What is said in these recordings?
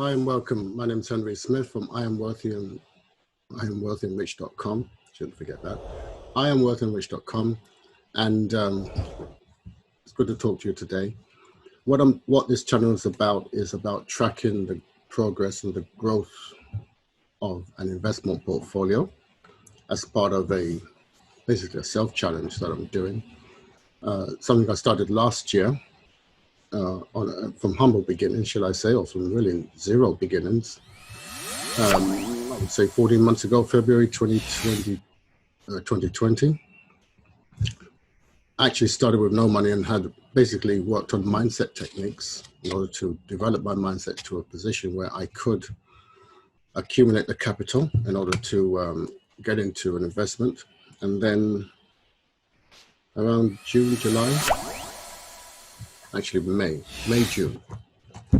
Hi and welcome. My name is Henry Smith from IamWealthyandRich.com. Shouldn't forget that. IamWealthyandRich.com, and it's good to talk to you today. What this channel is about tracking the progress and the growth of an investment portfolio as part of basically a self-challenge that I'm doing. Something I started last year. From humble beginnings, shall I say, or from really zero beginnings. I would say 14 months ago, February 2020. I actually started with no money and had basically worked on mindset techniques in order to develop my mindset to a position where I could accumulate the capital in order to get into an investment. And then around June, July, actually June,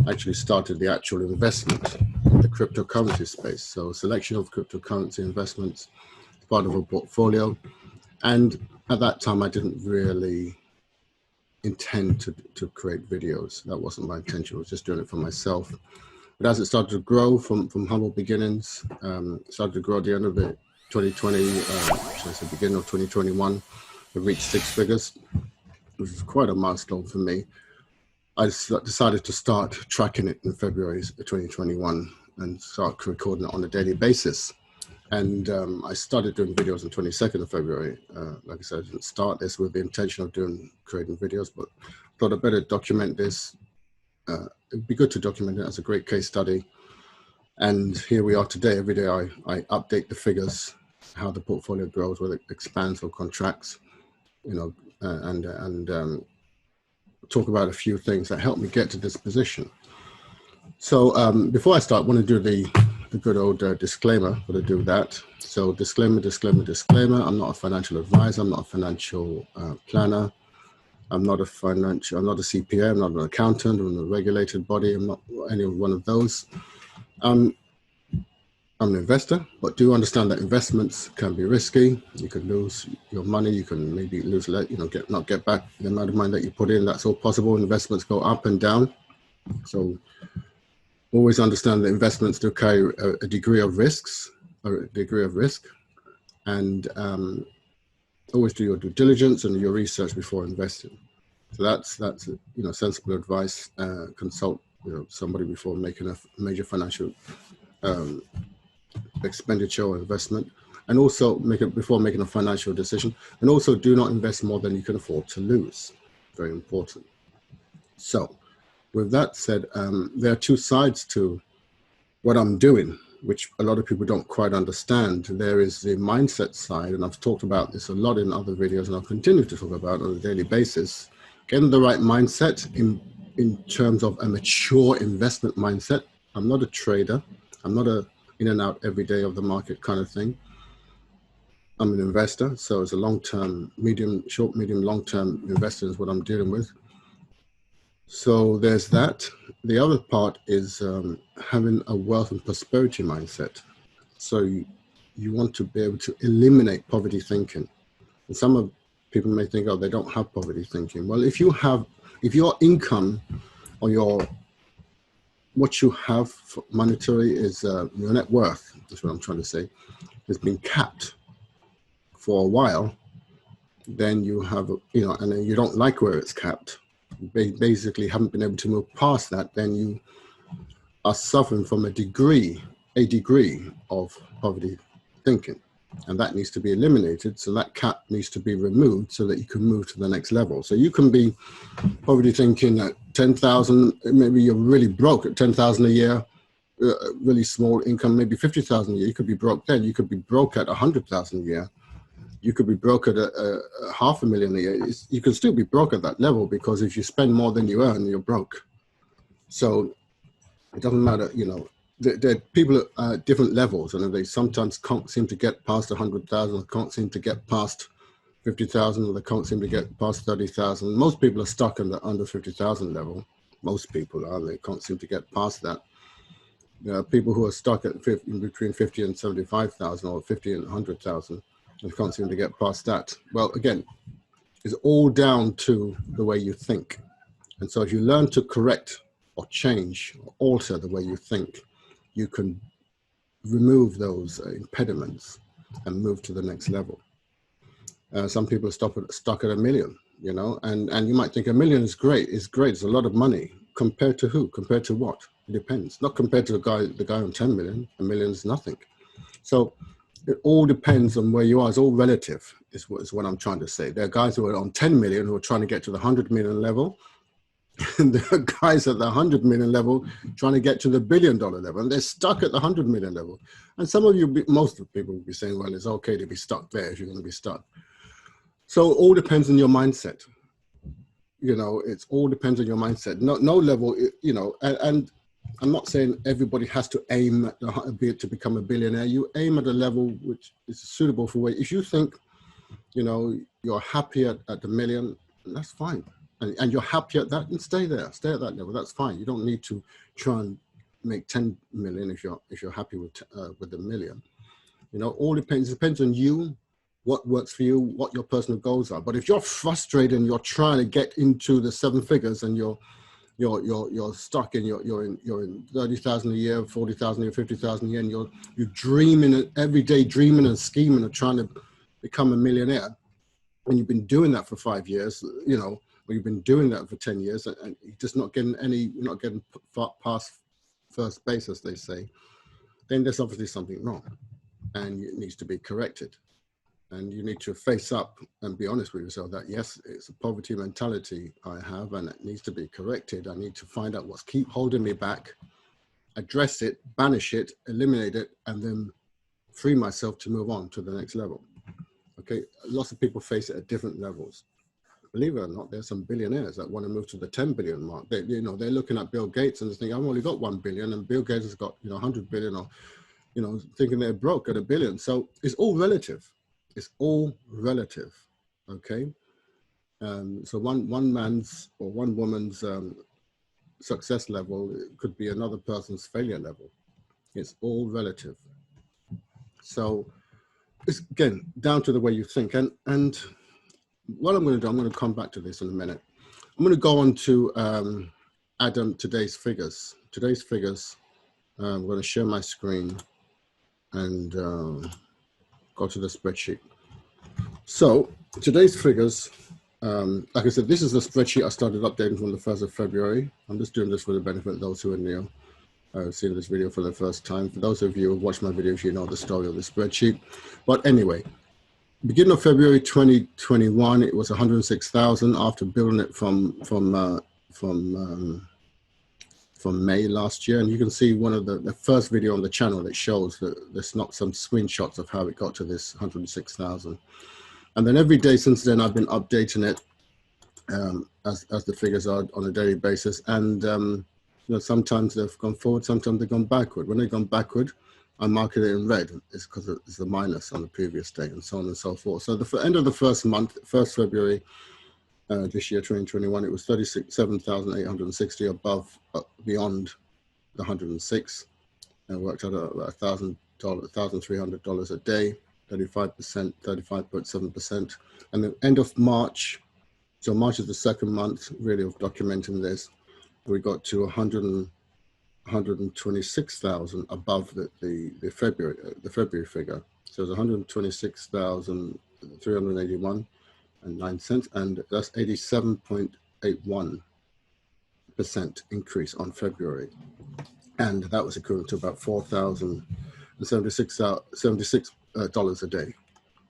actually started the actual investment in the cryptocurrency space. So a selection of cryptocurrency investments, part of a portfolio. And at that time, I didn't really intend to create videos. That wasn't my intention. I was just doing it for myself. But as it started to grow from humble beginnings, started to grow at the end of it, 2020, beginning of 2021, I reached 6 figures, which was quite a milestone for me. I decided to start tracking it in February 2021 and start recording it on a daily basis. And I started doing videos on 22nd of February. Like I said, I didn't start this with the intention of creating videos, but thought I'd better document this. It'd be good to document it as a great case study. And here we are today. Every day I update the figures, how the portfolio grows, whether it expands or contracts, and talk about a few things that helped me get to this position. So before I start, I want to do the good old disclaimer. Got to do that. So disclaimer. I'm not a financial advisor. I'm not a financial planner. I'm not a CPA. I'm not an accountant. I'm not a regulated body. I'm not any one of those. I'm an investor, but do understand that investments can be risky. You could lose your money. You can maybe lose, not get back the amount of money that you put in. That's all possible. Investments go up and down. So always understand that investments do carry a degree of risk, and always do your due diligence and your research before investing. So that's sensible advice. Consult somebody before making a major financial expenditure or investment, and also before making a financial decision. And also do not invest more than you can afford to lose. Very important. So with that said, there are two sides to what I'm doing, which a lot of people don't quite understand. There is the mindset side, and I've talked about this a lot in other videos, and I'll continue to talk about it on a daily basis. Getting the right mindset in terms of a mature investment mindset. I'm not a trader. I'm not a in and out every day of the market kind of thing. I'm an investor, so it's a long-term, short, medium, long-term investor is what I'm dealing with. So there's that. The other part is having a wealth and prosperity mindset. So you want to be able to eliminate poverty thinking. And some people may think, oh, they don't have poverty thinking. Well, if your income or what you have monetary is your net worth, that's what I'm trying to say, has been capped for a while, then you have, and then you don't like where it's capped, basically haven't been able to move past that, then you are suffering from a degree of poverty thinking. And that needs to be eliminated. So that cap needs to be removed so that you can move to the next level. So you can be poverty thinking at 10,000, maybe you're really broke at 10,000 a year, really small income, maybe 50,000 a year. You could be broke then. You could be broke at 100,000 a year. You could be broke at a $500,000 a year. You can still be broke at that level, because if you spend more than you earn, you're broke. So it doesn't matter, there are people at different levels, and they sometimes can't seem to get past 100,000, can't seem to get past 50,000, or they can't seem to get past 30,000. Most people are stuck in the under 50,000 level. Most people are, they can't seem to get past that. There are people who are stuck at between 50 and 75,000, or 50 and 100,000. And can't seem to get past that. Well, again, it's all down to the way you think. And so if you learn to correct or change or alter the way you think, you can remove those impediments and move to the next level. Some people are stuck at a million, you know, and you might think a million is great. It's great. It's a lot of money. Compared to who? Compared to what? It depends. Not compared to the guy on 10 million. A million is nothing. So it all depends on where you are. It's all relative, is what I'm trying to say. There are guys who are on 10 million who are trying to get to the 100 million level. And there are guys at the 100 million level trying to get to the $1 billion level, and they're stuck at the 100 million level. And some of you, most of the people will be saying, well, it's okay to be stuck there if you're going to be stuck. So it all depends on your mindset. You know, it's all depends on your mindset. No level, you know, and I'm not saying everybody has to aim at to become a billionaire. You aim at a level which is suitable for where, if you think, you know, you're happy at the million, that's fine. And you're happy at that, and stay there, stay at that level. That's fine. You don't need to try and make 10 million if you're happy with the million. You know, all depends on you, what works for you, what your personal goals are. But if you're frustrated and you're trying to get into the 7 figures and you're stuck in you're in 30,000 a year, 40,000 a year, 50,000 a year, and you're dreaming every day, dreaming and scheming of trying to become a millionaire, and you've been doing that for 5 years, you know, or you've been doing that for 10 years, and you're just not getting you're not getting past first base, as they say, then there's obviously something wrong, and it needs to be corrected. And you need to face up and be honest with yourself that, yes, it's a poverty mentality I have, and it needs to be corrected. I need to find out what's keep holding me back, address it, banish it, eliminate it, and then free myself to move on to the next level. Okay, lots of people face it at different levels. Believe it or not, there's some billionaires that want to move to the 10 billion mark. They, you know, they're looking at Bill Gates and they're thinking, I've only got 1 billion, and Bill Gates has got, you know, 100 billion, or, you know, thinking they're broke at $1 billion. So it's all relative. It's all relative. Okay. So one man's or one woman's success level could be another person's failure level. It's all relative. So it's, again, down to the way you think. And what I'm going to do, I'm going to come back to this in a minute. I'm going to go on to today's figures. Today's figures, I'm going to share my screen and go to the spreadsheet. So today's figures, like I said, this is the spreadsheet I started updating from the 1st of February. I'm just doing this for the benefit of those who are new, seeing this video for the first time. For those of you who watch my videos, you know the story of the spreadsheet. But anyway, beginning of February 2021, it was 106,000 after building it from May last year. And you can see one of the first video on the channel that shows that there's not some screenshots of how it got to this 106,000. And then every day since then, I've been updating it as the figures are on a daily basis. And you know, sometimes they've gone forward, sometimes they've gone backward. When they've gone backward, I mark it in red. It's because it's the minus on the previous day, and so on and so forth. So the end of the first month, 1st February this year, 2021, it was 37,860 above, beyond the 106. And it worked out at $1,300 a day, 35%, 35.7%. And the end of March, so March is the second month really of documenting this, we got to 126,000 above the February figure. So it's 126,381.09, and that's 87.81% increase on February. And that was equivalent to about $4,076 a day.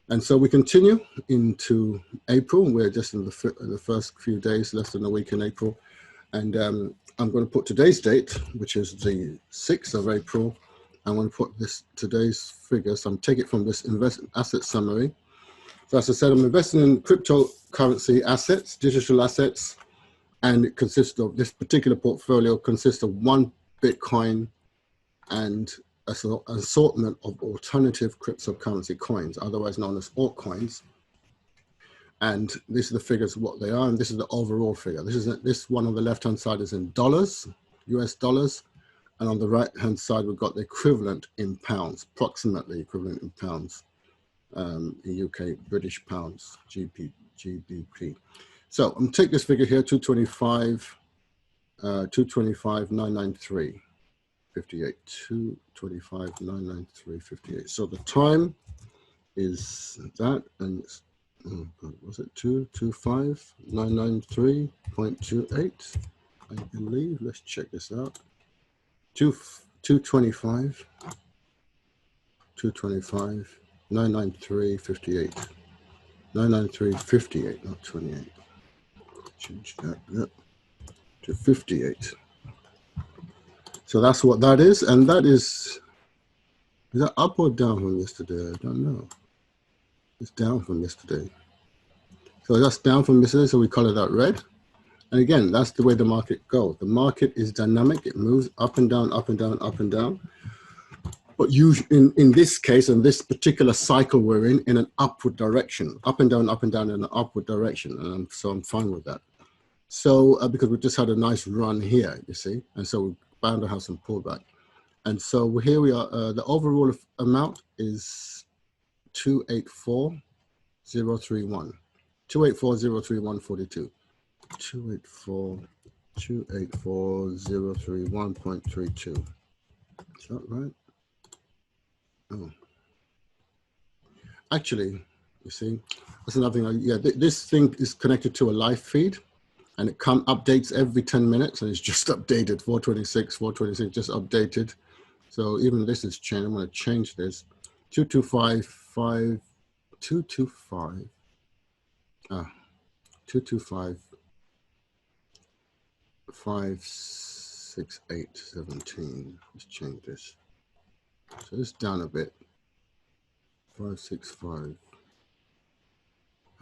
And so we continue into April. We're just in the first few days, less than a week in April. And I'm going to put today's date, which is the 6th of April. I'm going to put today's figures. I'm taking it from this asset summary. So as I said, I'm investing in cryptocurrency assets, digital assets, and it consists of, this particular portfolio consists of 1 Bitcoin and an assortment of alternative cryptocurrency coins, otherwise known as altcoins. And these are the figures of what they are, and this is the overall figure. This one on the left-hand side is in dollars, US dollars, and on the right-hand side we've got the equivalent in pounds, approximately equivalent in pounds, in UK British pounds, GBP. So I'm going to take this figure here, 225 225,993.58. 225,993.58. So the time is that, and it's, oh God, was it 225,993.28? I believe. Let's check this out. 225, 993.58. 993.58, not 28. Change that to 58. So that's what that is, and that is that up or down from yesterday? I don't know. It's down from yesterday. So that's down from yesterday, so we color that red. And again, that's the way the market goes. The market is dynamic. It moves up and down, up and down, up and down. But usually in this case, in this particular cycle we're in an upward direction, up and down in an upward direction. And so I'm fine with that. So because we just had a nice run here, you see, and so we're bound to have some pullback. And so here we are. The overall amount is 284,031. 284,031.42. 284,031.32. Is that right? Oh, actually, you see, that's another thing. Yeah, this thing is connected to a live feed, and it updates every 10 minutes, and it's just updated. 426, just updated. So even this is changed. I'm going to change this. 225. 568.17. Let's change this. So it's down a bit. 565.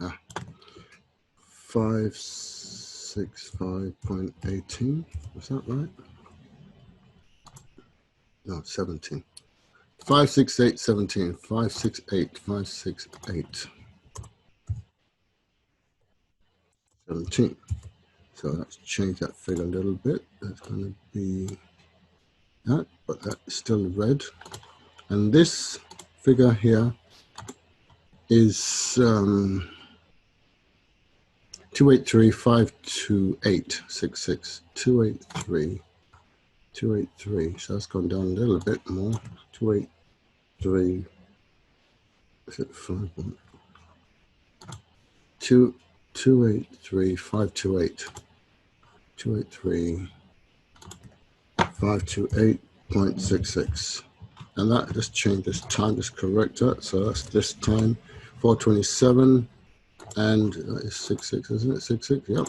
565.18. Was that right? No, 17. 568.17. 568. 17. So let's change that figure a little bit. That's going to be that, but that's still red. And this figure here is 283,528.66. 283. So that's gone down a little bit more. 283. Is it 5? 283,528. 283,528.66. And that just changed this time, just correct that. So that's this time, 427, and that is 66, isn't it? 66, yep.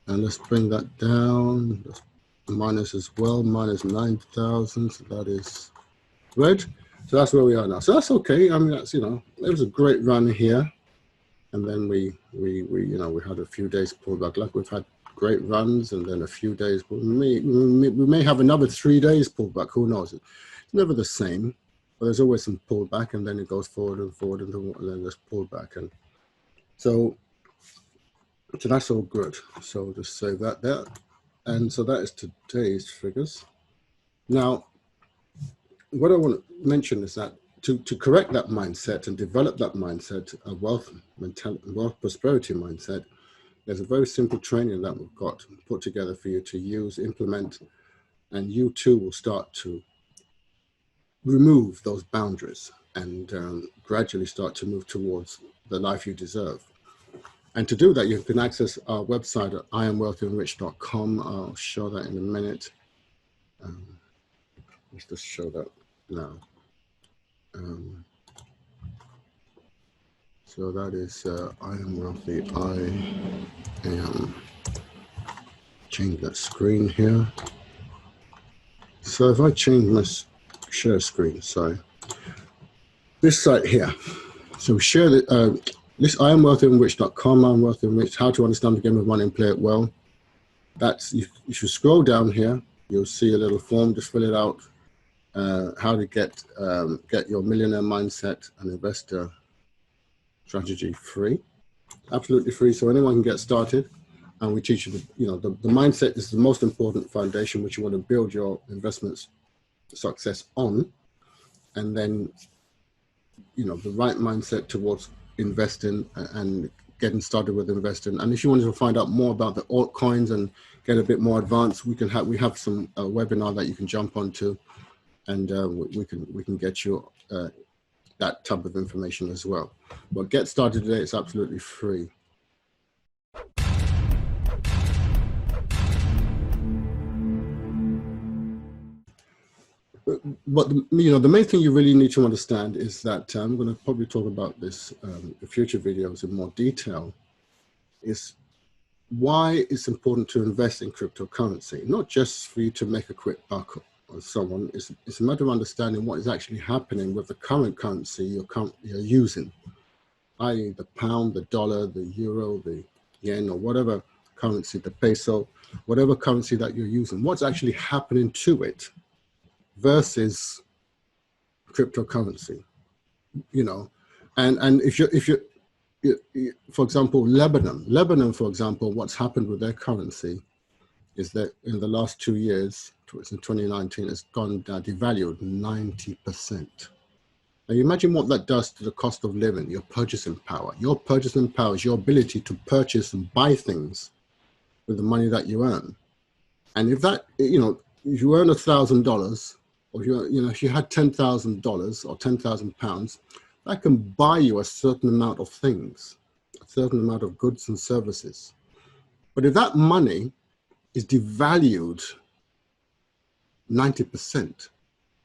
And let's bring that down. Let's minus as well, minus 9,000. So that is red. So that's where we are now. So that's okay. I mean, that's, you know, it was a great run here. And then we had a few days pullback. Like we've had great runs, and then a few days. We may have another 3 days pullback. Who knows? It's never the same, but there's always some pullback, and then it goes forward and forward, and then there's pullback, and so that's all good. So just say that there, and so that is today's figures. Now, what I want to mention is that to correct that mindset and develop that mindset, a wealth prosperity mindset, there's a very simple training that we've got put together for you to use, implement, and you too will start to remove those boundaries and gradually start to move towards the life you deserve. And to do that, you can access our website at IamWealthyandRich.com. I'll show that in a minute. Let's just show that now. So that is I am wealthy. I am. Change that screen here. So if I change my share screen, sorry, this site here. So we share this IamWealthyandRich.com. IamWealthyandRich. How to understand the game of money and play it well. That's if you scroll down here, you'll see a little form. Just fill it out. How to get your millionaire mindset and investor strategy free, absolutely free, so anyone can get started. And we teach you the mindset is the most important foundation which you want to build your investments success on, and then the right mindset towards investing and getting started with investing. And if you wanted to find out more about the altcoins and get a bit more advanced, we have some webinar that you can jump onto, and we can get you that type of information as well. But get started today, it's absolutely free. But the main thing you really need to understand is that I'm going to probably talk about this in future videos in more detail, is why it's important to invest in cryptocurrency, not just for you to make a quick buck or so on. It's a matter of understanding what is actually happening with the current currency you're using, i.e. the pound, the dollar, the euro, the yen, or whatever currency, the peso, whatever currency that you're using, what's actually happening to it versus cryptocurrency, and if you for example, Lebanon, for example, what's happened with their currency is that in the last 2 years, in 2019, it's gone down, devalued 90%. Now you imagine what that does to the cost of living, your purchasing power. Your purchasing power is your ability to purchase and buy things with the money that you earn. And if that, if you earn $1,000, or if you had $10,000 or £10,000, that can buy you a certain amount of things, a certain amount of goods and services. But if that money is devalued 90%,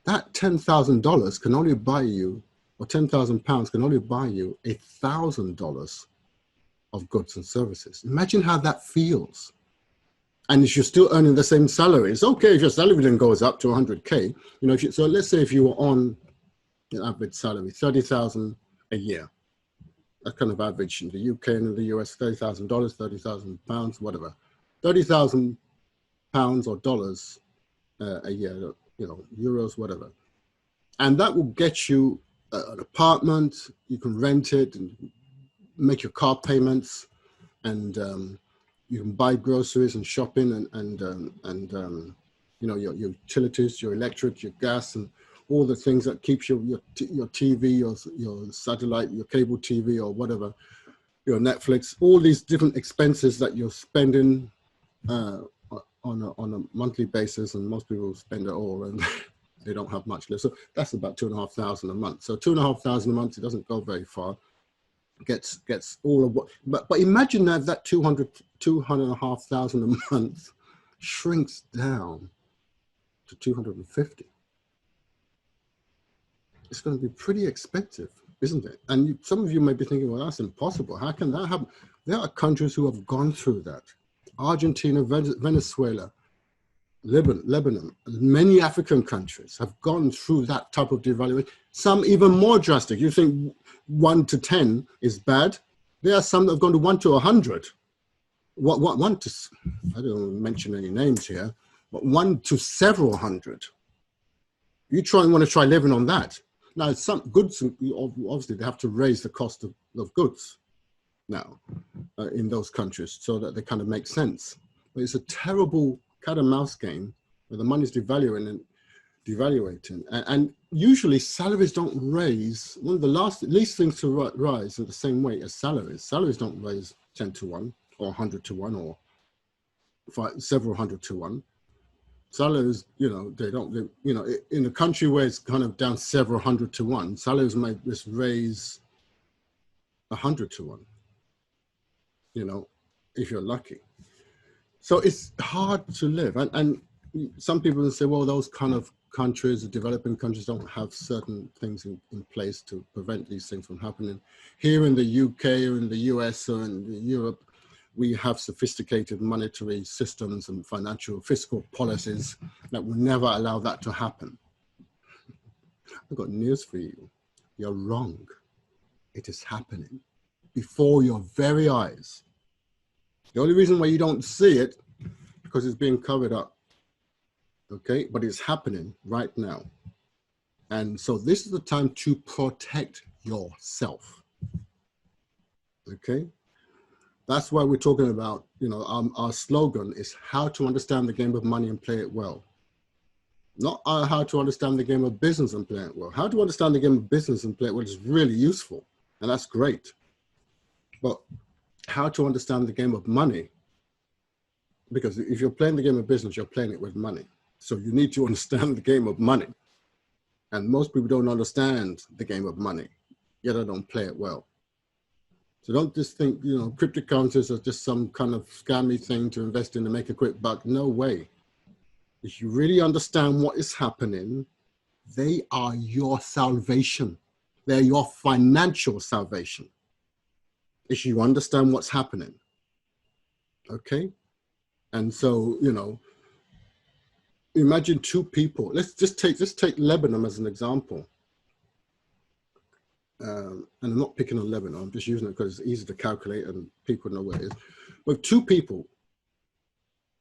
that $10,000 can only buy you, or £10,000 can only buy you $1,000 of goods and services. Imagine how that feels. And if you're still earning the same salary, it's okay if your salary then goes up to 100K. So let's say if you were on an average salary, 30,000 a year. That kind of average in the UK and in the US, $30,000, 30,000 pounds, whatever. 30,000 pounds or dollars a year, euros, whatever. And that will get you an apartment. You can rent it and make your car payments, and you can buy groceries and shopping and your utilities, your electric, your gas, and all the things that keeps your TV, your satellite, your cable TV, or whatever, your Netflix, all these different expenses that you're spending on a monthly basis, and most people spend it all and they don't have much left. So that's about $2,500 a month. So $2,500 a month, it doesn't go very far. Gets all of what, but imagine that $2,500 a month shrinks down to 250. It's going to be pretty expensive, isn't it? And some of you may be thinking, well, that's impossible. How can that happen? There are countries who have gone through that. Argentina, Venezuela, Lebanon, many African countries have gone through that type of devaluation. Some even more drastic. You think 1 to 10 is bad? There are some that have gone to 1 to 100. One to, I don't mention any names here, but 1 to several hundred. You want to try living on that. Now, some goods, obviously, they have to raise the cost of goods now in those countries so that they kind of make sense. But it's a terrible cat and mouse game where the money's devaluating. And usually salaries don't raise. One of the least things to rise in the same way as salaries. Salaries don't raise 10 to 1 or 100 to 1 or several hundred to 1. Salaries, they don't, in a country where it's kind of down several hundred to 1, salaries might just raise 100 to 1, if you're lucky. So it's hard to live. And some people say, well, those kind of countries, the developing countries, don't have certain things in place to prevent these things from happening. Here in the UK or in the US or in Europe, we have sophisticated monetary systems and fiscal policies that will never allow that to happen. I've got news for you. You're wrong. It is happening before your very eyes. The only reason why you don't see it, because it's being covered up, okay? But it's happening right now. And so this is the time to protect yourself, okay? That's why we're talking about, our slogan is how to understand the game of money and play it well. Not how to understand the game of business and play it well. How to understand the game of business and play it well is really useful, and that's great. But how to understand the game of money. Because if you're playing the game of business, you're playing it with money. So you need to understand the game of money. And most people don't understand the game of money, yet they don't play it well. So don't just think, you know, cryptocurrencies are just some kind of scammy thing to invest in and make a quick buck. No way. If you really understand what is happening, they are your salvation. They're your financial salvation. If you understand what's happening. Okay? And so, you know, imagine two people. Let's take Lebanon as an example. And I'm not picking on Lebanon. I'm just using it because it's easy to calculate and people know where it is. But two people,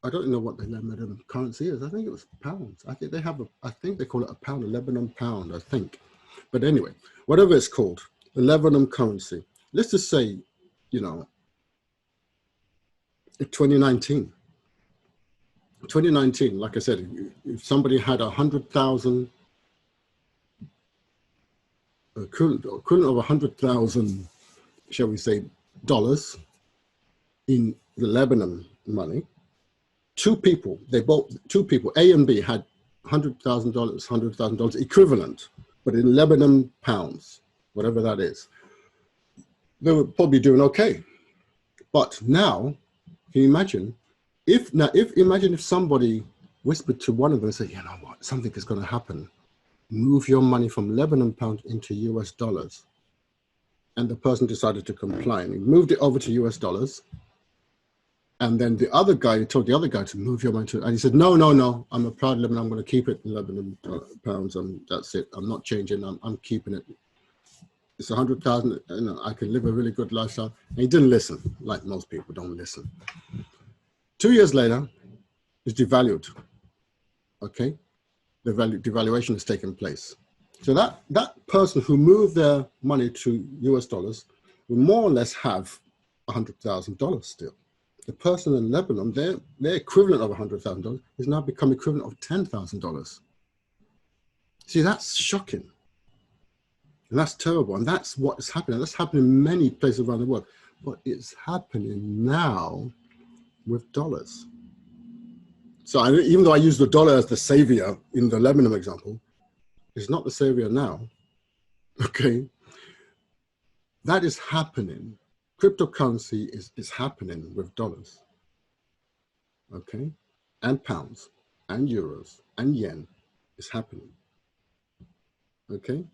I don't know what the Lebanon currency is. I think it was pounds. I think they have I think they call it a pound, a Lebanon pound, I think. But anyway, whatever it's called, the Lebanon currency. Let's just say, you know, 2019. 2019, like I said, if somebody had 100,000, equivalent of 100,000, shall we say, dollars in the Lebanon money, two people, A and B had $100,000 equivalent, but in Lebanon pounds, whatever that is, they were probably doing okay. But now, can you imagine? Imagine if somebody whispered to one of them and said, you know what, something is going to happen. Move your money from Lebanon pound into US dollars. And the person decided to comply and he moved it over to US dollars. And then the other guy told the other guy to move your money to, and he said, no, I'm a proud Lebanon. I'm going to keep it in Lebanon pounds. That's it. I'm not changing. I'm keeping it. It's 100,000. You know, I can live a really good lifestyle. And he didn't listen, like most people don't listen. 2 years later, it's devalued. Okay, the devaluation has taken place. So that person who moved their money to US dollars will more or less have $100,000 still. The person in Lebanon, their equivalent of $100,000 has now become equivalent of $10,000. See, that's shocking. And that's terrible. And that's what is happening. That's happening in many places around the world. But it's happening now with dollars. So even though I use the dollar as the savior in the Lebanon example, it's not the savior now. Okay. That is happening. Cryptocurrency is happening with dollars. Okay. And pounds and euros and yen is happening. Okay.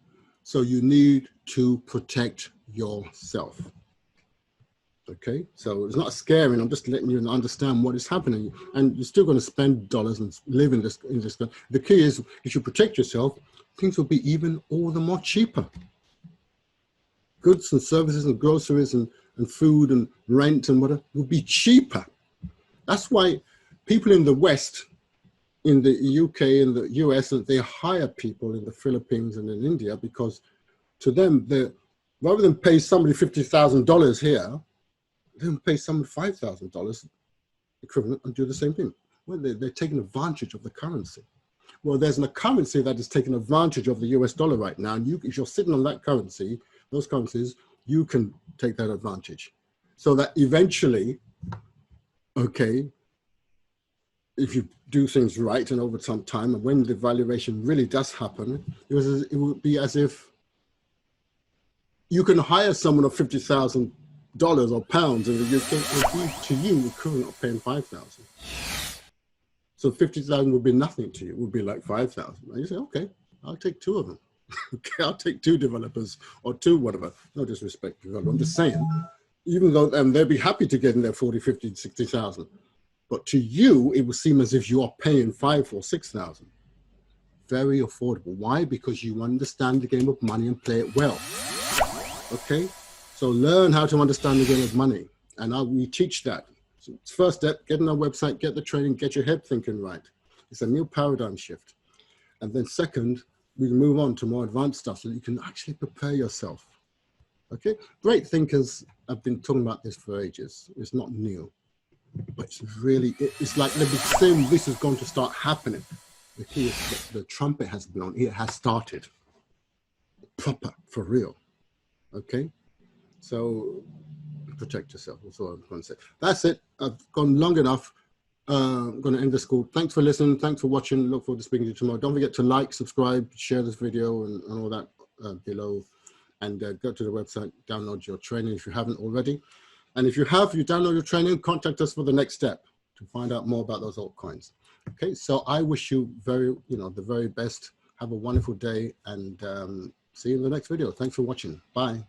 So you need to protect yourself. Okay, so it's not scary. I'm just letting you understand what is happening, and you're still going to spend dollars and live in this. The key is, if you protect yourself, things will be even all the more cheaper. Goods and services and groceries and food and rent and whatever will be cheaper. That's why people in the West, in the UK and the US, they hire people in the Philippines and in India, because to them, rather than pay somebody $50,000 here, they can pay someone $5,000 equivalent and do the same thing. Well, they're taking advantage of the currency. Well, there's a currency that is taking advantage of the US dollar right now. And if you're sitting on that currency, those currencies, you can take that advantage. So that eventually, okay, if you do things right and over some time, and when the valuation really does happen, it will be as if you can hire someone of $50,000 or pounds in the UK and be to you equivalent of paying 5,000. So 50,000 would be nothing to you. It would be like 5,000. And you say, okay, I'll take two of them. Okay, I'll take two developers or two whatever. No disrespect to developers. I'm just saying, even though they'll be happy to get in their 40, 50, 60,000. But to you, it would seem as if you are paying 5,000 or 6,000. Very affordable. Why? Because you understand the game of money and play it well. Okay? So learn how to understand the game of money. And we teach that. So first step, get on our website, get the training, get your head thinking right. It's a new paradigm shift. And then second, we can move on to more advanced stuff so that you can actually prepare yourself. Okay? Great thinkers have been talking about this for ages. It's not new. But it's really, it's like they've been saying this is going to start happening. The key is that the trumpet has blown. It has started. Proper, for real. Okay? So protect yourself. That's all I'm going to say. That's it. I've gone long enough. I'm going to end this call. Thanks for listening. Thanks for watching. Look forward to speaking to you tomorrow. Don't forget to like, subscribe, share this video and all that below. And go to the website, download your training if you haven't already. And if you have, you download your training, contact us for the next step to find out more about those altcoins. Okay, so I wish you the very best. Have a wonderful day and see you in the next video. Thanks for watching. Bye.